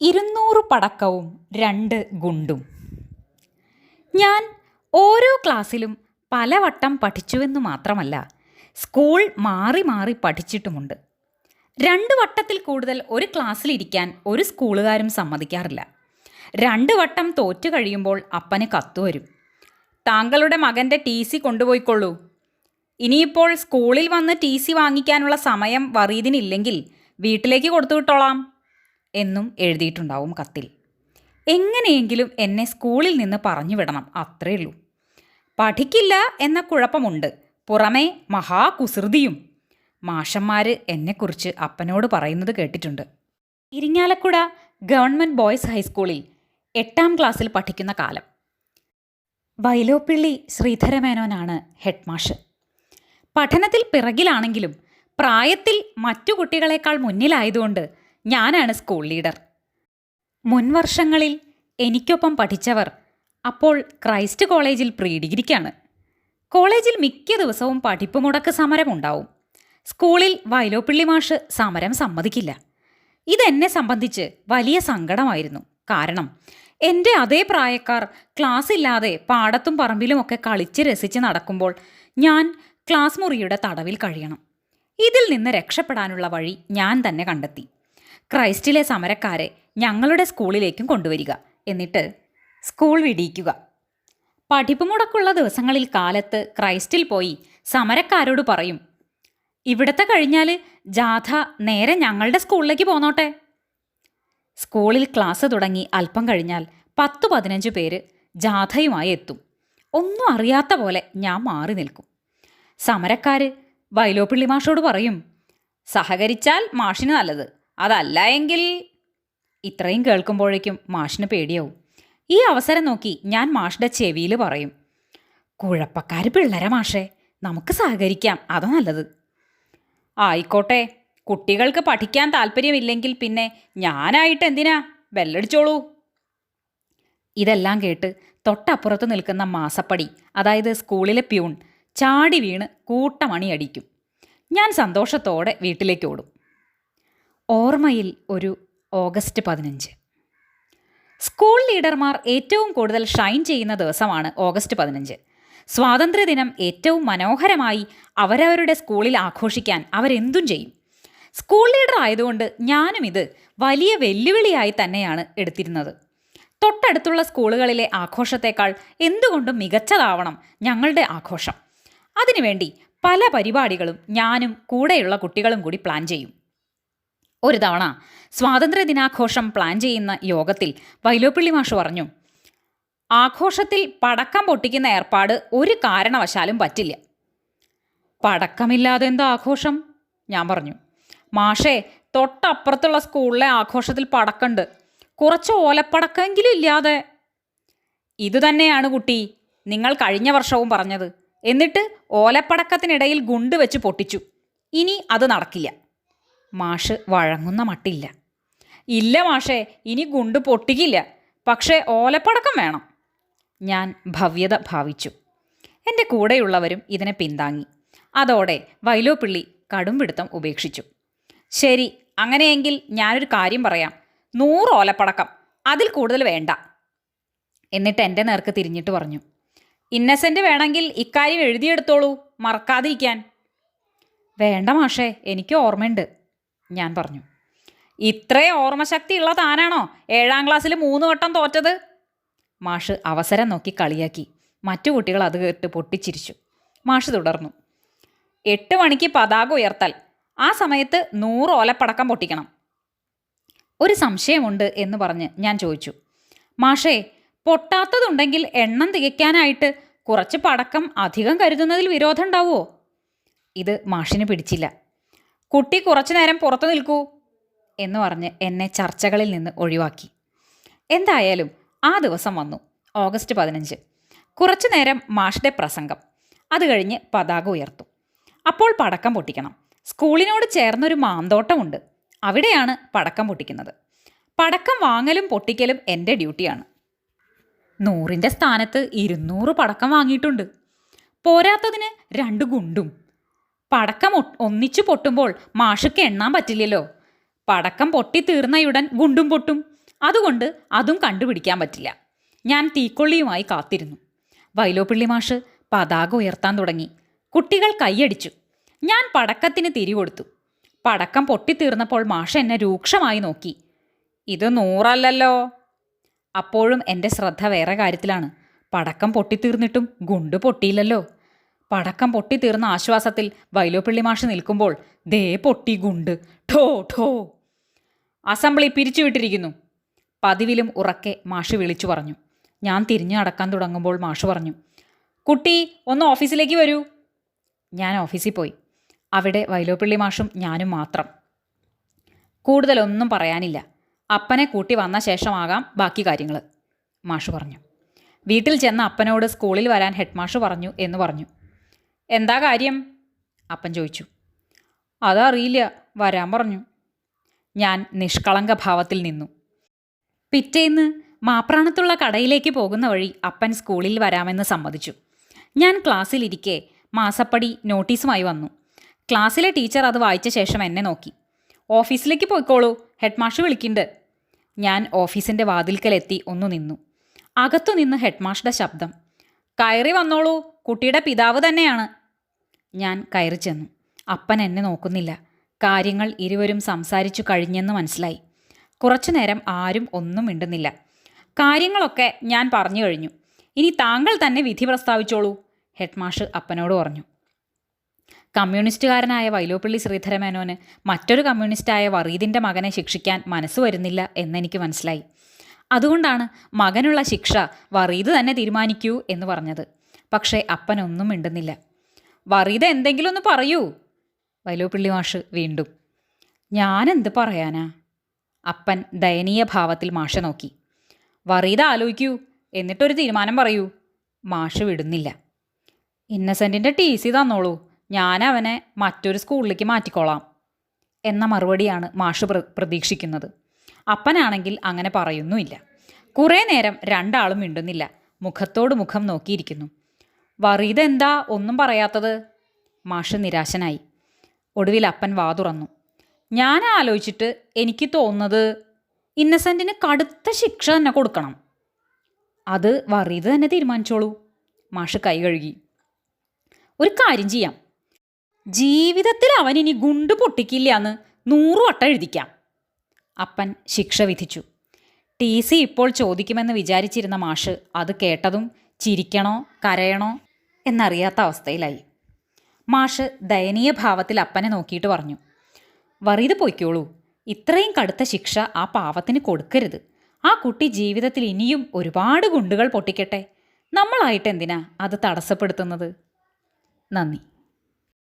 200 പടക്കവും 2 ഗുണ്ടും. ഞാൻ ഓരോ ക്ലാസ്സിലും പലവട്ടം പഠിച്ചുവെന്നു മാത്രമല്ല, സ്കൂൾ മാറി മാറി പഠിച്ചിട്ടുമുണ്ട്. 2 വട്ടത്തിൽ കൂടുതൽ ഒരു ക്ലാസ്സിലിരിക്കാൻ ഒരു സ്കൂളുകാരും സമ്മതിക്കാറില്ല. 2 വട്ടം തോറ്റു കഴിയുമ്പോൾ അപ്പന് കത്തുവരും. താങ്കളുടെ മകൻ്റെ TC കൊണ്ടുപോയിക്കൊള്ളൂ. ഇനിയിപ്പോൾ സ്കൂളിൽ വന്ന് TC വാങ്ങിക്കാനുള്ള സമയം വറീദിനില്ലെങ്കിൽ വീട്ടിലേക്ക് കൊടുത്തു വിട്ടോളാം എന്നും എഴുതിയിട്ടുണ്ടാവും കത്തിൽ. എങ്ങനെയെങ്കിലും എന്നെ സ്കൂളിൽ നിന്ന് പറഞ്ഞു വിടണം, അത്രയുള്ളൂ. പഠിക്കില്ല എന്ന കുഴപ്പമുണ്ട്, പുറമേ മഹാകുസൃതിയും മാഷന്മാർ എന്നെക്കുറിച്ച് അപ്പനോട് പറയുന്നത് കേട്ടിട്ടുണ്ട്. ഇരിങ്ങാലക്കുട ഗവൺമെൻറ് ബോയ്സ് ഹൈസ്കൂളിൽ 8ാം ക്ലാസ്സിൽ പഠിക്കുന്ന കാലം. വൈലോപ്പിള്ളി ശ്രീധരമേനോനാണ് ഹെഡ് മാഷ്. പഠനത്തിൽ പിറകിലാണെങ്കിലും പ്രായത്തിൽ മറ്റു കുട്ടികളെക്കാൾ മുന്നിലായതുകൊണ്ട് ഞാനാണ് സ്കൂൾ ലീഡർ. മുൻവർഷങ്ങളിൽ എനിക്കൊപ്പം പഠിച്ചവർ അപ്പോൾ ക്രൈസ്റ്റ് കോളേജിൽ പ്രീ ഡിഗ്രിക്കാണ്. കോളേജിൽ മിക്ക ദിവസവും പഠിപ്പ് മുടക്ക് സമരമുണ്ടാവും. സ്കൂളിൽ വൈലോപ്പിള്ളി മാഷ് സമരം സമ്മതിക്കില്ല. ഇതെന്നെ സംബന്ധിച്ച് വലിയ സങ്കടമായിരുന്നു. കാരണം എൻ്റെ അതേ പ്രായക്കാർ ക്ലാസ് ഇല്ലാതെ പാടത്തും പറമ്പിലുമൊക്കെ കളിച്ച് രസിച്ച് നടക്കുമ്പോൾ ഞാൻ ക്ലാസ് മുറിയുടെ തടവിൽ കഴിയണം. ഇതിൽ നിന്ന് രക്ഷപ്പെടാനുള്ള വഴി ഞാൻ തന്നെ കണ്ടെത്തി. ക്രൈസ്റ്റിലെ സമരക്കാരെ ഞങ്ങളുടെ സ്കൂളിലേക്കും കൊണ്ടുവരിക, എന്നിട്ട് സ്കൂൾ വിടിയിക്കുക. പഠിപ്പ് മുടക്കുള്ള ദിവസങ്ങളിൽ കാലത്ത് ക്രൈസ്റ്റിൽ പോയി സമരക്കാരോട് പറയും, ഇവിടത്തെ കഴിഞ്ഞാൽ ജാഥ നേരെ ഞങ്ങളുടെ സ്കൂളിലേക്ക് പോന്നോട്ടെ. സ്കൂളിൽ ക്ലാസ് തുടങ്ങി അല്പം കഴിഞ്ഞാൽ 10-15 പേര് ജാഥയുമായി എത്തും. ഒന്നും അറിയാത്ത പോലെ ഞാൻ മാറി നിൽക്കും. സമരക്കാർ വൈലോപ്പിള്ളി മാഷോട് പറയും, സഹകരിച്ചാൽ മാഷിന് നല്ലത്, അതല്ല എങ്കിൽ. ഇത്രയും കേൾക്കുമ്പോഴേക്കും മാഷിന് പേടിയാവും. ഈ അവസരം നോക്കി ഞാൻ മാഷിൻ്റെ ചെവിയിൽ പറയും, കുഴപ്പക്കാർ പിള്ളേരെ മാഷേ, നമുക്ക് സഹകരിക്കാം, അതാ നല്ലത്. ആയിക്കോട്ടെ, കുട്ടികൾക്ക് പഠിക്കാൻ താല്പര്യമില്ലെങ്കിൽ പിന്നെ ഞാനായിട്ട് എന്തിനാ, ബെല്ലടിച്ചോളൂ. ഇതെല്ലാം കേട്ട് തൊട്ടപ്പുറത്ത് നിൽക്കുന്ന മാസപ്പടി, അതായത് സ്കൂളിലെ പ്യൂൺ, ചാടി വീണ് കൂട്ടമണി അടിക്കും. ഞാൻ സന്തോഷത്തോടെ വീട്ടിലേക്ക് ഓടും. ഓർമ്മയിൽ ഒരു ഓഗസ്റ്റ് 15. സ്കൂൾ ലീഡർമാർ ഏറ്റവും കൂടുതൽ ഷൈൻ ചെയ്യുന്ന ദിവസമാണ് ഓഗസ്റ്റ് 15. സ്വാതന്ത്ര്യദിനം ഏറ്റവും മനോഹരമായി അവരവരുടെ സ്കൂളിൽ ആഘോഷിക്കാൻ അവരെന്തും ചെയ്യും. സ്കൂൾ ലീഡർ ആയതുകൊണ്ട് ഞാനും ഇത് വലിയ വെല്ലുവിളിയായി തന്നെയാണ് എടുത്തിരുന്നത്. തൊട്ടടുത്തുള്ള സ്കൂളുകളിലെ ആഘോഷത്തേക്കാൾ എന്തുകൊണ്ടും മികച്ചതാവണം ഞങ്ങളുടെ ആഘോഷം. അതിനുവേണ്ടി പല പരിപാടികളും ഞാനും കൂടെയുള്ള കുട്ടികളും കൂടി പ്ലാൻ ചെയ്യും. ഒരു തവണ സ്വാതന്ത്ര്യദിനാഘോഷം പ്ലാൻ ചെയ്യുന്ന യോഗത്തിൽ വൈലോപ്പിള്ളി മാഷ് പറഞ്ഞു, ആഘോഷത്തിൽ പടക്കം പൊട്ടിക്കുന്ന ഏർപ്പാട് ഒരു കാരണവശാലും പറ്റില്ല. പടക്കമില്ലാതെ എന്താ ആഘോഷം? ഞാൻ പറഞ്ഞു, മാഷേ, തൊട്ടപ്പുറത്തുള്ള സ്കൂളിലെ ആഘോഷത്തിൽ പടക്കമുണ്ട്, കുറച്ച് ഓലപ്പടക്കമെങ്കിലും ഇല്ലാതെ. ഇതുതന്നെയാണ് കുട്ടി നിങ്ങൾ കഴിഞ്ഞ വർഷവും പറഞ്ഞത്. എന്നിട്ട് ഓലപ്പടക്കത്തിനിടയിൽ ഗുണ്ട് വെച്ച് പൊട്ടിച്ചു. ഇനി അത് നടക്കില്ല. മാഷ് വഴങ്ങുന്ന മട്ടില്ല. ഇല്ല മാഷേ, ഇനി ഗുണ്ട് പൊട്ടിക്കില്ല, പക്ഷേ ഓലപ്പടക്കം വേണം. ഞാൻ ഭവ്യത ഭാവിച്ചു. എൻ്റെ കൂടെയുള്ളവരും ഇതിനെ പിന്താങ്ങി. അതോടെ വൈലോപ്പിള്ളി കടുംപിടുത്തം ഉപേക്ഷിച്ചു. ശരി, അങ്ങനെയെങ്കിൽ ഞാനൊരു കാര്യം പറയാം, 100 ഓലപ്പടക്കം, അതിൽ കൂടുതൽ വേണ്ട. എന്നിട്ട് എൻ്റെ നേർക്ക് തിരിഞ്ഞിട്ട് പറഞ്ഞു, ഇന്നസെൻ്റ് വേണമെങ്കിൽ ഇക്കാര്യം എഴുതിയെടുത്തോളൂ, മറക്കാതിരിക്കാൻ. വേണ്ട മാഷേ, എനിക്ക് ഓർമ്മയുണ്ട്, ഞാൻ പറഞ്ഞു. ഇത്രയും ഓർമ്മശക്തിയുള്ള താനാണോ 7ാം ക്ലാസ്സിൽ 3 വട്ടം തോറ്റത്? മാഷ് അവസരം നോക്കി കളിയാക്കി. മറ്റു കുട്ടികൾ അത് കേട്ട് പൊട്ടിച്ചിരിച്ചു. മാഷ് തുടർന്നു, 8 മണിക്ക് പതാക ഉയർത്തൽ, ആ സമയത്ത് 100 ഓലപ്പടക്കം പൊട്ടിക്കണം. ഒരു സംശയമുണ്ട് എന്ന് പറഞ്ഞ് ഞാൻ ചോദിച്ചു, മാഷേ, പൊട്ടാത്തതുണ്ടെങ്കിൽ എണ്ണം തികയ്ക്കാനായിട്ട് കുറച്ച് പടക്കം അധികം കരുതുന്നതിൽ വിരോധം ഉണ്ടാവുമോ? ഇത് മാഷിന് പിടിച്ചില്ല. കുട്ടി കുറച്ചു നേരം പുറത്തു നിൽക്കൂ എന്ന് പറഞ്ഞ് എന്നെ ചർച്ചകളിൽ നിന്ന് ഒഴിവാക്കി. എന്തായാലും ആ ദിവസം വന്നു, ഓഗസ്റ്റ് 15. കുറച്ചു നേരം മാഷിൻ്റെ പ്രസംഗം, അത് കഴിഞ്ഞ് പതാക ഉയർത്തും. അപ്പോൾ പടക്കം പൊട്ടിക്കണം. സ്കൂളിനോട് ചേർന്നൊരു മാന്തോട്ടമുണ്ട്, അവിടെയാണ് പടക്കം പൊട്ടിക്കുന്നത്. പടക്കം വാങ്ങലും പൊട്ടിക്കലും എൻ്റെ ഡ്യൂട്ടിയാണ്. 100ൻ്റെ സ്ഥാനത്ത് 200 പടക്കം വാങ്ങിയിട്ടുണ്ട്. പോരാത്തതിന് 2 ഗുണ്ടും. പടക്കം ഒന്നിച്ചു പൊട്ടുമ്പോൾ മാഷുക്ക് എണ്ണാൻ പറ്റില്ലല്ലോ. പടക്കം പൊട്ടിത്തീർന്നയുടൻ ഗുണ്ടും പൊട്ടും. അതുകൊണ്ട് അതും കണ്ടുപിടിക്കാൻ പറ്റില്ല. ഞാൻ തീക്കൊള്ളിയുമായി കാത്തിരുന്നു. വൈലോപ്പിള്ളി മാഷ് പതാക ഉയർത്താൻ തുടങ്ങി. കുട്ടികൾ കൈയടിച്ചു. ഞാൻ പടക്കത്തിന് തിരികൊടുത്തു. പടക്കം പൊട്ടിത്തീർന്നപ്പോൾ മാഷ് എന്നെ രൂക്ഷമായി നോക്കി. ഇത് 100 അല്ലല്ലോ. അപ്പോഴും എൻ്റെ ശ്രദ്ധ വേറെ കാര്യത്തിലാണ്. പടക്കം പൊട്ടിത്തീർന്നിട്ടും ഗുണ്ട് പൊട്ടിയില്ലല്ലോ. പടക്കം പൊട്ടിത്തീർന്ന ആശ്വാസത്തിൽ വൈലോപ്പിള്ളി മാഷ് നിൽക്കുമ്പോൾ ദേ പൊട്ടി ഗുണ്ട്. ഠോ ഠോ. അസംബ്ലി പിരിച്ചുവിട്ടിരിക്കുന്നു. പതിവിലും ഉറക്കെ മാഷ് വിളിച്ചു പറഞ്ഞു. ഞാൻ തിരിഞ്ഞു നടക്കാൻ തുടങ്ങുമ്പോൾ മാഷ് പറഞ്ഞു, കുട്ടി ഒന്ന് ഓഫീസിലേക്ക് വരൂ. ഞാൻ ഓഫീസിൽ പോയി. അവിടെ വൈലോപ്പിള്ളി മാഷും ഞാനും മാത്രം. കൂടുതലൊന്നും പറയാനില്ല. അപ്പനെ കൂട്ടി വന്ന ശേഷമാകാം ബാക്കി കാര്യങ്ങൾ, മാഷ് പറഞ്ഞു. വീട്ടിൽ ചെന്ന അപ്പനോട് സ്കൂളിൽ വരാൻ ഹെഡ് മാഷ് പറഞ്ഞു എന്ന് പറഞ്ഞു. എന്താ കാര്യം? അപ്പൻ ചോദിച്ചു. അതറിയില്ല, വരാൻ പറഞ്ഞു. ഞാൻ നിഷ്കളങ്ക ഭാവത്തിൽ നിന്നു. പിറ്റേന്ന് മാപ്രാണത്തുള്ള കടയിലേക്ക് പോകുന്ന വഴി അപ്പൻ സ്കൂളിൽ വരാമെന്ന് സമ്മതിച്ചു. ഞാൻ ക്ലാസ്സിലിരിക്കെ മാസപ്പടി നോട്ടീസുമായി വന്നു. ക്ലാസ്സിലെ ടീച്ചർ അത് വായിച്ച ശേഷം എന്നെ നോക്കി. ഓഫീസിലേക്ക് പോയിക്കോളൂ, ഹെഡ് മാഷ് വിളിക്കുന്നുണ്ട്. ഞാൻ ഓഫീസിൻ്റെ വാതിൽക്കലെത്തി ഒന്ന് നിന്നു. അകത്തുനിന്ന് ഹെഡ് മാഷ്ടെ ശബ്ദം, കയറി വന്നോളൂ, കുട്ടിയുടെ പിതാവ് തന്നെയാണ്. ഞാൻ കയറി ചെന്നു. അപ്പൻ എന്നെ നോക്കുന്നില്ല. കാര്യങ്ങൾ ഇരുവരും സംസാരിച്ചു കഴിഞ്ഞെന്ന് മനസ്സിലായി. കുറച്ചു നേരം ആരും ഒന്നും മിണ്ടുന്നില്ല. കാര്യങ്ങളൊക്കെ ഞാൻ പറഞ്ഞു കഴിഞ്ഞു. ഇനി താങ്കൾ തന്നെ വിധി പ്രസ്താവിച്ചോളൂ, ഹെഡ് മാഷ് അപ്പനോട് പറഞ്ഞു. കമ്മ്യൂണിസ്റ്റുകാരനായ വൈലോപ്പിള്ളി ശ്രീധരമേനോന് മറ്റൊരു കമ്മ്യൂണിസ്റ്റായ വറീദിൻ്റെ മകനെ ശിക്ഷിക്കാൻ മനസ്സ് വരുന്നില്ല എന്നെനിക്ക് മനസ്സിലായി. അതുകൊണ്ടാണ് മകനുള്ള ശിക്ഷ വറീദ് തന്നെ തീരുമാനിക്കൂ എന്ന് പറഞ്ഞത്. പക്ഷേ അപ്പനൊന്നും മിണ്ടുന്നില്ല. വറീദ് എന്തെങ്കിലും ഒന്ന് പറയൂ, വൈലോപ്പിള്ളി മാഷ് വീണ്ടും. ഞാനെന്ത് പറയാനാ? അപ്പൻ ദയനീയ ഭാവത്തിൽ മാഷെ നോക്കി. വറീദ് ആലോചിക്കൂ, എന്നിട്ടൊരു തീരുമാനം പറയൂ. മാഷ് വിടുന്നില്ല. ഇന്നസെൻറ്റിൻ്റെ TC തന്നോളൂ, ഞാൻ അവനെ മറ്റൊരു സ്കൂളിലേക്ക് മാറ്റിക്കോളാം എന്ന മറുപടിയാണ് മാഷ് പ്രതീക്ഷിക്കുന്നത്. അപ്പനാണെങ്കിൽ അങ്ങനെ പറയുന്നുമില്ല. കുറേ നേരം രണ്ടാളും മിണ്ടുന്നില്ല. മുഖത്തോട് മുഖം നോക്കിയിരിക്കുന്നു. വറീദ് എന്താ ഒന്നും പറയാത്തത്? മാഷ് നിരാശനായി. ഒടുവിൽ അപ്പൻ വാ തുറന്നു. ഞാൻ ആലോചിച്ചിട്ട് എനിക്ക് തോന്നുന്നത് ഇന്നസെൻറ്റിന് കടുത്ത ശിക്ഷ തന്നെ കൊടുക്കണം. അത് വറീദ് തന്നെ തീരുമാനിച്ചോളൂ, മാഷ് കൈ കഴുകി. ഒരു കാര്യം ചെയ്യാം, ജീവിതത്തിൽ അവൻ ഇനി ഗുണ്ട് പൊട്ടിക്കില്ല എന്ന് 100 വട്ടം എഴുതിക്കാം. അപ്പൻ ശിക്ഷ വിധിച്ചു. TC ഇപ്പോൾ ചോദിക്കുമെന്ന് വിചാരിച്ചിരുന്ന മാഷ് അത് കേട്ടതും ചിരിക്കണോ കരയണോ എന്നറിയാത്ത അവസ്ഥയിലായി. മാഷ് ദയനീയ ഭാവത്തിൽ അപ്പനെ നോക്കിയിട്ട് പറഞ്ഞു, വറീദ് പൊയ്ക്കോളൂ, ഇത്രയും കടുത്ത ശിക്ഷ ആ പാവത്തിന് കൊടുക്കരുത്. ആ കുട്ടി ജീവിതത്തിൽ ഇനിയും ഒരുപാട് ഗുണ്ടുകൾ പൊട്ടിക്കട്ടെ. നമ്മളായിട്ട് എന്തിനാ അത് തടസ്സപ്പെടുത്തുന്നത്? നന്ദി.